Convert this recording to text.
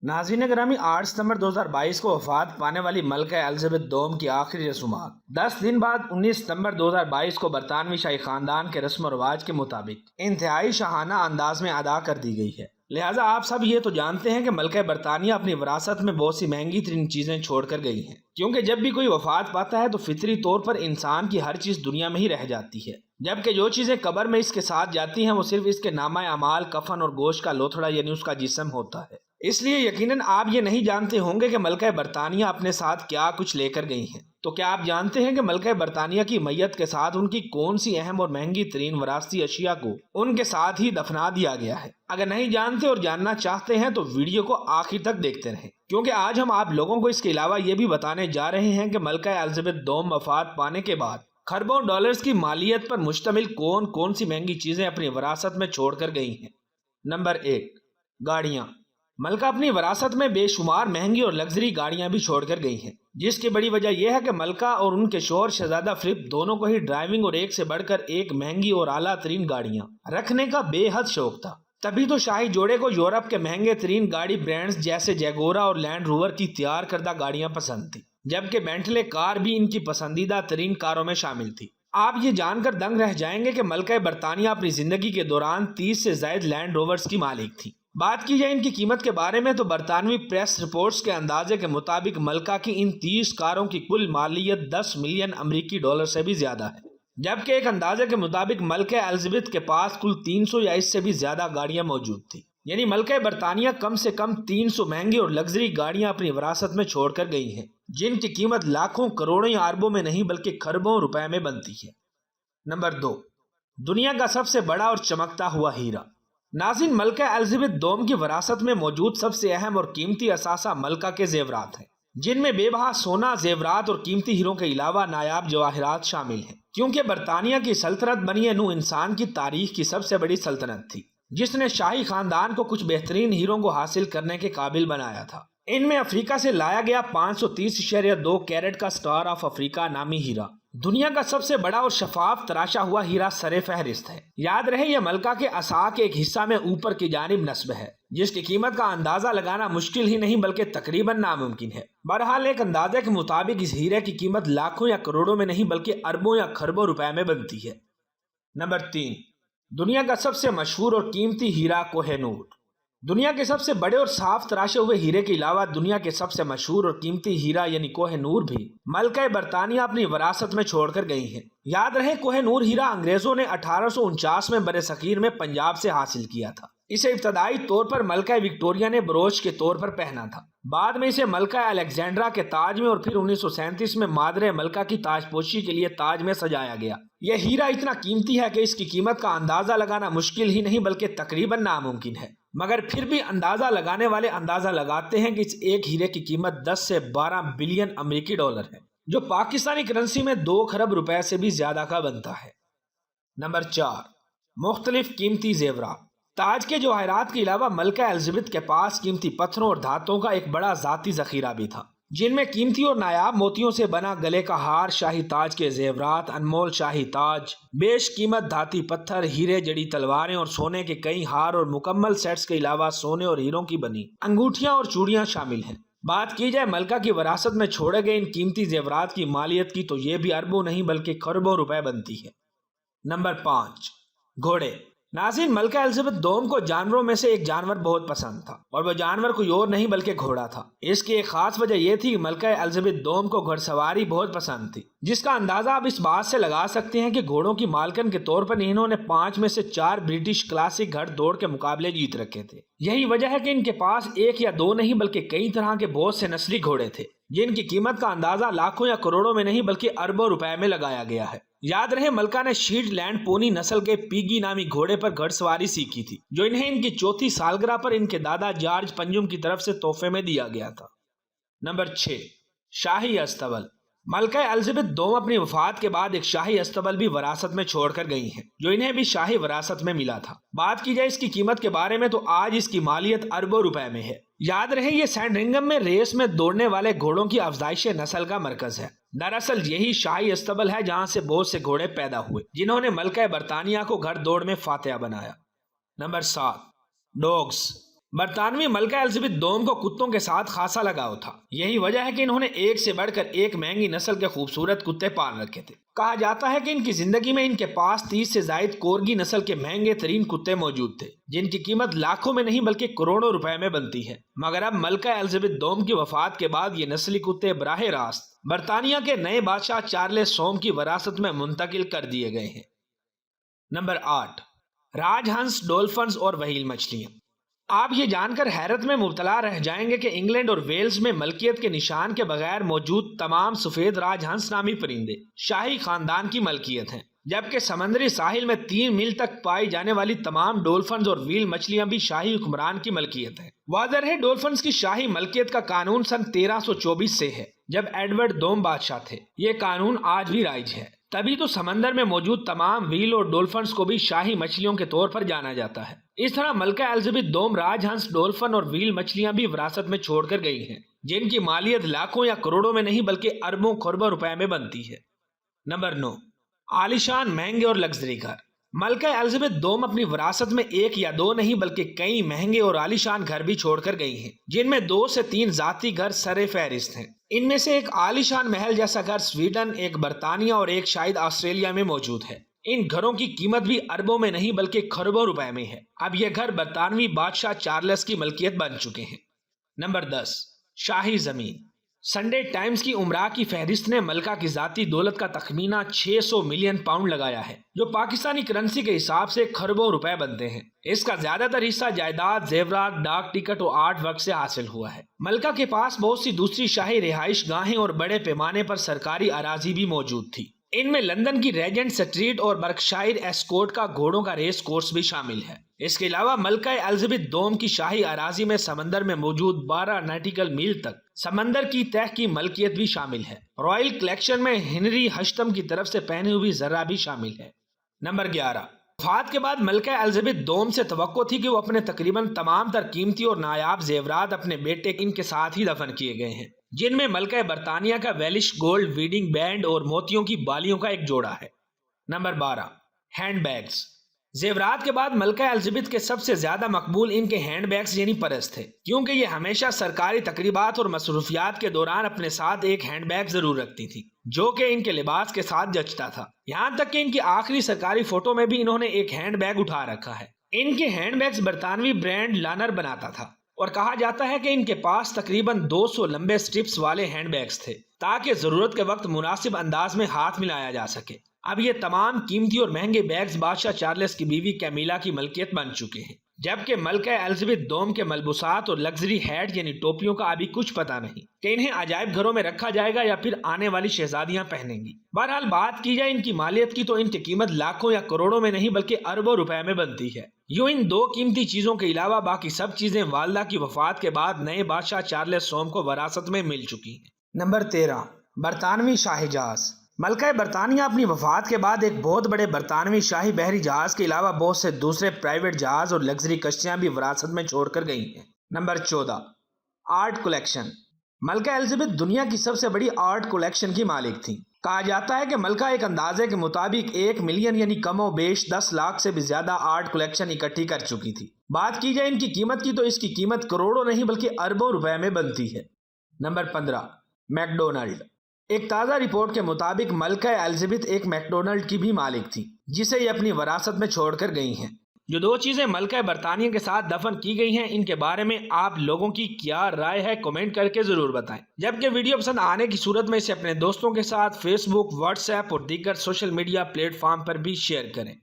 ناظرین گرامی، 8 ستمبر 2022 کو وفات پانے والی ملکہ الزبتھ دوم کی آخری رسومات 10 دن بعد 19 ستمبر 2022 کو برطانوی شاہی خاندان کے رسم و رواج کے مطابق انتہائی شاہانہ انداز میں ادا کر دی گئی ہے۔ لہٰذا آپ سب یہ تو جانتے ہیں کہ ملکہ برطانیہ اپنی وراثت میں بہت سی مہنگی ترین چیزیں چھوڑ کر گئی ہیں، کیونکہ جب بھی کوئی وفات پاتا ہے تو فطری طور پر انسان کی ہر چیز دنیا میں ہی رہ جاتی ہے، جبکہ جو چیزیں قبر میں اس کے ساتھ جاتی ہیں وہ صرف اس کے نامہ اعمال، کفن اور گوشت کا لوتھڑا یعنی اس کا جسم ہوتا ہے۔ اس لیے یقیناً آپ یہ نہیں جانتے ہوں گے کہ ملکہ برطانیہ اپنے ساتھ کیا کچھ لے کر گئی ہیں۔ تو کیا آپ جانتے ہیں کہ ملکہ برطانیہ کی میت کے ساتھ ان کی کون سی اہم اور مہنگی ترین وراثتی اشیاء کو ان کے ساتھ ہی دفنا دیا گیا ہے؟ اگر نہیں جانتے اور جاننا چاہتے ہیں تو ویڈیو کو آخر تک دیکھتے رہیں، کیونکہ آج ہم آپ لوگوں کو اس کے علاوہ یہ بھی بتانے جا رہے ہیں کہ ملکہ الزبتھ دوم وفات پانے کے بعد کھربوں ڈالرز کی مالیت پر مشتمل کون کون سی مہنگی چیزیں اپنی وراثت میں چھوڑ کر گئی ہیں۔ نمبر 1، گاڑیاں۔ ملکہ اپنی وراثت میں بے شمار مہنگی اور لگژری گاڑیاں بھی چھوڑ کر گئی ہیں، جس کی بڑی وجہ یہ ہے کہ ملکہ اور ان کے شوہر شہزادہ فلپ دونوں کو ہی ڈرائیونگ اور ایک سے بڑھ کر ایک مہنگی اور اعلیٰ ترین گاڑیاں رکھنے کا بے حد شوق تھا۔ تبھی تو شاہی جوڑے کو یورپ کے مہنگے ترین گاڑی برانڈز جیسے جیگورا اور لینڈ روور کی تیار کردہ گاڑیاں پسند تھی، جبکہ بینٹلے کار بھی ان کی پسندیدہ ترین کاروں میں شامل تھی۔ آپ یہ جان کر دنگ رہ جائیں گے کہ ملکہ برطانیہ اپنی زندگی کے دوران 30 سے زائد لینڈ روورز کی مالک تھی۔ بات کی جائے ان کی قیمت کے بارے میں تو برطانوی پریس رپورٹس کے اندازے کے مطابق ملکہ کی ان 30 کاروں کی کل مالیت 10 ملین امریکی ڈالر سے بھی زیادہ ہے، جبکہ ایک اندازے کے مطابق ملکہ الزبتھ کے پاس کل 300 یا اس سے بھی زیادہ گاڑیاں موجود تھیں، یعنی ملکہ برطانیہ کم سے کم 300 مہنگی اور لگژری گاڑیاں اپنی وراثت میں چھوڑ کر گئی ہیں، جن کی قیمت لاکھوں، کروڑوں یا اربوں میں نہیں بلکہ کھربوں روپے میں بنتی ہے۔ نمبر 2، دنیا کا سب سے بڑا اور چمکتا ہوا ہیرا۔ ناظرین، ملکہ الزبتھ دوم کی وراثت میں موجود سب سے اہم اور قیمتی اثاثہ ملکہ کے زیورات ہیں، جن میں بے بہا سونا، زیورات اور قیمتی ہیروں کے علاوہ نایاب جواہرات شامل ہیں، کیونکہ برطانیہ کی سلطنت بنی نوع انسان کی تاریخ کی سب سے بڑی سلطنت تھی، جس نے شاہی خاندان کو کچھ بہترین ہیروں کو حاصل کرنے کے قابل بنایا تھا۔ ان میں افریقہ سے لایا گیا 530.2 کیرٹ کا سٹار آف افریقہ نامی ہیرا دنیا کا سب سے بڑا اور شفاف تراشا ہوا ہیرا سر فہرست ہے۔ یاد رہے یہ ملکہ کے عصا کے ایک حصہ میں اوپر کی جانب نصب ہے، جس کی قیمت کا اندازہ لگانا مشکل ہی نہیں بلکہ تقریباً ناممکن ہے۔ بہرحال ایک اندازے کے مطابق اس ہیرے کی قیمت لاکھوں یا کروڑوں میں نہیں بلکہ اربوں یا کھربوں روپے میں بنتی ہے۔ نمبر 3، دنیا کا سب سے مشہور اور قیمتی ہیرا کوہ نور۔ دنیا کے سب سے بڑے اور صاف تراشے ہوئے ہیرے کے علاوہ دنیا کے سب سے مشہور اور قیمتی ہیرا یعنی کوہ نور بھی ملکہ برطانیہ اپنی وراثت میں چھوڑ کر گئی ہیں۔ یاد رہے کوہ نور ہیرا انگریزوں نے 1849 میں برصغیر میں پنجاب سے حاصل کیا تھا۔ اسے ابتدائی طور پر ملکہ وکٹوریہ نے بروچ کے طور پر پہنا تھا، بعد میں اسے ملکہ الیگزینڈرا کے تاج میں اور پھر 1937 میں مادر ملکہ کی تاج پوشی کے لیے تاج میں سجایا گیا۔ یہ ہیرا اتنا قیمتی ہے کہ اس کی قیمت کا اندازہ لگانا مشکل ہی نہیں بلکہ تقریباً ناممکن ہے، مگر پھر بھی اندازہ لگانے والے اندازہ لگاتے ہیں کہ اس ایک ہیرے کی قیمت 10 سے 12 بلین امریکی ڈالر ہے، جو پاکستانی کرنسی میں 2 کھرب روپے سے بھی زیادہ کا بنتا ہے۔ نمبر 4، مختلف قیمتی زیورات۔ تاج کے جواہرات کے علاوہ ملکہ الزبتھ کے پاس قیمتی پتھروں اور دھاتوں کا ایک بڑا ذاتی ذخیرہ بھی تھا، جن میں قیمتی اور نایاب موتیوں سے بنا گلے کا ہار، شاہی تاج کے زیورات، انمول شاہی تاج، بیش قیمت دھاتی پتھر، ہیرے جڑی تلواریں اور سونے کے کئی ہار اور مکمل سیٹس کے علاوہ سونے اور ہیروں کی بنی انگوٹھیاں اور چوڑیاں شامل ہیں۔ بات کی جائے ملکہ کی وراثت میں چھوڑے گئے ان قیمتی زیورات کی مالیت کی تو یہ بھی اربوں نہیں بلکہ کھربوں روپے بنتی ہے۔ نمبر 5، گھوڑے۔ ناظرین، ملکہ الزبتھ دوم کو جانوروں میں سے ایک جانور بہت پسند تھا، اور وہ جانور کوئی اور نہیں بلکہ گھوڑا تھا۔ اس کی ایک خاص وجہ یہ تھی کہ ملکہ الزبتھ دوم کو گھڑ سواری بہت پسند تھی، جس کا اندازہ آپ اس بات سے لگا سکتے ہیں کہ گھوڑوں کی مالکن کے طور پر انہوں نے 5 میں سے 4 برٹش کلاسک گھڑ دوڑ کے مقابلے جیت رکھے تھے۔ یہی وجہ ہے کہ ان کے پاس ایک یا دو نہیں بلکہ کئی طرح کے بہت سے نسلی گھوڑے تھے، جن کی قیمت کا اندازہ لاکھوں یا کروڑوں میں نہیں بلکہ اربوں روپے میں لگایا گیا ہے۔ یاد رہے ملکہ نے شیٹ لینڈ پونی نسل کے پیگی نامی گھوڑے پر گھڑ سواری سیکھی تھی، جو انہیں ان کی 4تھی سالگرہ پر ان کے دادا جارج پنجم کی طرف سے تحفے میں دیا گیا تھا۔ نمبر 6، شاہی استبل۔ ملکہ الزبتھ دوم اپنی وفات کے بعد ایک شاہی استبل بھی وراثت میں چھوڑ کر گئی ہیں، جو انہیں بھی شاہی وراثت میں ملا تھا۔ بات کی جائے اس کی قیمت کے بارے میں تو آج اس کی مالیت اربوں روپے میں ہے۔ یاد رہے یہ سینڈرنگم میں ریس میں دوڑنے والے گھوڑوں کی افزائش نسل کا مرکز ہے۔ دراصل یہی شاہی استبل ہے جہاں سے بہت سے گھوڑے پیدا ہوئے، جنہوں نے ملکہ برطانیہ کو گھڑ دوڑ میں فاتحہ بنایا۔ Number 7، dogs. برطانوی ملکہ الزبتھ دوم کو کتوں کے ساتھ خاصا لگاؤ تھا، یہی وجہ ہے کہ انہوں نے ایک سے بڑھ کر ایک مہنگی نسل کے خوبصورت کتے پال رکھے تھے۔ کہا جاتا ہے کہ ان کی زندگی میں ان کے پاس 30 سے زائد کورگی نسل کے مہنگے ترین کتے موجود تھے، جن کی قیمت لاکھوں میں نہیں بلکہ کروڑوں روپے میں بنتی ہے، مگر اب ملکہ الزبتھ دوم کی وفات کے بعد یہ نسلی کتے براہ راست برطانیہ کے نئے بادشاہ چارلس سوم کی وراثت میں منتقل کر دیے گئے ہیں۔ نمبر 8، راج ہنس، ڈولفنز اور وہیل مچھلیاں۔ آپ یہ جان کر حیرت میں مبتلا رہ جائیں گے کہ انگلینڈ اور ویلز میں ملکیت کے نشان کے بغیر موجود تمام سفید راج ہنس نامی پرندے شاہی خاندان کی ملکیت ہیں، جبکہ سمندری ساحل میں 3 میل تک پائی جانے والی تمام ڈولفنز اور ویل مچھلیاں بھی شاہی حکمران کی ملکیت ہیں۔ واضح ہے ڈولفنز کی شاہی ملکیت کا قانون سن 1324 سے ہے، جب ایڈورڈ دوم بادشاہ تھے۔ یہ قانون آج بھی رائج ہے، تبھی تو سمندر میں موجود تمام ویل اور ڈولفنز کو بھی شاہی مچھلیوں کے طور پر جانا جاتا ہے۔ اس طرح ملکہ الزبتھ دوم راج ہنس، ڈولفن اور ویل مچھلیاں بھی وراثت میں چھوڑ کر گئی ہیں، جن کی مالیت لاکھوں یا کروڑوں میں نہیں بلکہ اربوں خربوں روپے میں بنتی ہے۔ نمبر 9، عالیشان، مہنگے اور لگژری گھر۔ ملکہ الزبتھ دوم اپنی وراثت میں 1 یا 2 نہیں بلکہ کئی مہنگے اور عالیشان گھر بھی چھوڑ کر گئی ہیں، جن میں 2 سے 3 ذاتی گھر سر فہرست ہیں۔ ان میں سے ایک عالیشان محل جیسا گھر سویڈن، ایک برطانیہ اور ایک شاید آسٹریلیا میں موجود ہے۔ ان گھروں کی قیمت بھی اربوں میں نہیں بلکہ کروڑوں روپے میں ہے۔ اب یہ گھر برطانوی بادشاہ چارلس کی ملکیت بن چکے ہیں۔ نمبر 10، شاہی زمین۔ سنڈے ٹائمز کی امراء کی فہرست نے ملکہ کی ذاتی دولت کا تخمینہ 600 ملین پاؤنڈ لگایا ہے، جو پاکستانی کرنسی کے حساب سے کروڑوں روپے بنتے ہیں۔ اس کا زیادہ تر حصہ جائیداد، زیورات، ڈاک ٹکٹ اور آرٹ ورک سے حاصل ہوا ہے۔ ملکہ کے پاس بہت سی دوسری شاہی رہائش گاہیں اور بڑے پیمانے پر سرکاری اراضی بھی موجود تھی۔ ان میں لندن کی ریجنٹ سٹریٹ اور برکشائر ایسکوٹ کا گھوڑوں کا ریس کورس بھی شامل ہے۔ اس کے علاوہ ملکہ الزبتھ دوم کی شاہی اراضی میں سمندر میں موجود 12 نیٹیکل میل تک سمندر کی تہ کی ملکیت بھی شامل ہے۔ رائل کلیکشن میں ہنری ہشتم کی طرف سے پہنی ہوئی زرہ بھی شامل ہے۔ نمبر 11، وفات کے بعد ملکہ الزبتھ دوم سے توقع تھی کہ وہ اپنے تقریباً تمام تر قیمتی اور نایاب زیورات اپنے بیٹے ان کے ساتھ ہی دفن کیے گئے ہیں، جن میں ملکہ برطانیہ کا ویلش گولڈ ویڈنگ بینڈ اور موتیوں کی بالیوں کا ایک جوڑا ہے۔ Number 12، handbags. زیورات کے بعد ملکہ الزبتھ کے سب سے زیادہ مقبول ان کے ہینڈ بیگز یعنی پرس تھے، کیونکہ یہ ہمیشہ سرکاری تقریبات اور مصروفیات کے دوران اپنے ساتھ ایک ہینڈ بیگ ضرور رکھتی تھی، جو کہ ان کے لباس کے ساتھ جچتا تھا۔ یہاں تک کہ ان کی آخری سرکاری فوٹو میں بھی انہوں نے ایک ہینڈ بیگ اٹھا رکھا ہے۔ ان کے ہینڈ بیگز برطانوی برانڈ لانر بناتا تھا، اور کہا جاتا ہے کہ ان کے پاس تقریباً 200 لمبے سٹرپس والے ہینڈ بیگز تھے، تاکہ ضرورت کے وقت مناسب انداز میں ہاتھ ملایا جا سکے۔ اب یہ تمام قیمتی اور مہنگے بیگز بادشاہ چارلس کی بیوی کیمیلا کی ملکیت بن چکے ہیں، جبکہ ملکہ الزبتھ دوم کے ملبوسات اور لگژری ہیٹ یعنی ٹوپیوں کا ابھی کچھ پتہ نہیں کہ انہیں عجائب گھروں میں رکھا جائے گا یا پھر آنے والی شہزادیاں پہنیں گی۔ بہرحال بات کی جائے ان کی مالیت کی تو ان کی قیمت لاکھوں یا کروڑوں میں نہیں بلکہ اربوں روپے میں بنتی ہے۔ یوں ان 2 قیمتی چیزوں کے علاوہ باقی سب چیزیں والدہ کی وفات کے بعد نئے بادشاہ چارلس سوم کو وراثت میں مل چکی ہیں۔ نمبر 13، برطانوی شاہی جہاز۔ ملکہ برطانیہ اپنی وفات کے بعد ایک بہت بڑے برطانوی شاہی بحری جہاز کے علاوہ بہت سے دوسرے پرائیویٹ جہاز اور لگژری کشتیاں بھی وراثت میں چھوڑ کر گئی ہیں۔ Number 14، art collection. ملکہ الزبتھ دنیا کی سب سے بڑی آرٹ کلیکشن کی مالک تھیں۔ کہا جاتا ہے کہ ملکہ ایک اندازے کے مطابق 1 ملین یعنی کم و بیش 10 لاکھ سے بھی زیادہ آرٹ کلیکشن اکٹھی کر چکی تھی۔ بات کی جائے ان کی قیمت کی تو اس کی قیمت کروڑوں نہیں بلکہ اربوں روپے میں بنتی ہے۔ Number 15، McDonald. ایک تازہ رپورٹ کے مطابق ملکہ الزبتھ ایک میکڈونلڈ کی بھی مالک تھی، جسے یہ اپنی وراثت میں چھوڑ کر گئی ہیں۔ جو 2 چیزیں ملکہ برطانیہ کے ساتھ دفن کی گئی ہیں، ان کے بارے میں آپ لوگوں کی کیا رائے ہے کمنٹ کر کے ضرور بتائیں۔ جبکہ ویڈیو پسند آنے کی صورت میں اسے اپنے دوستوں کے ساتھ فیس بک، واٹس ایپ اور دیگر سوشل میڈیا پلیٹ فارم پر بھی شیئر کریں۔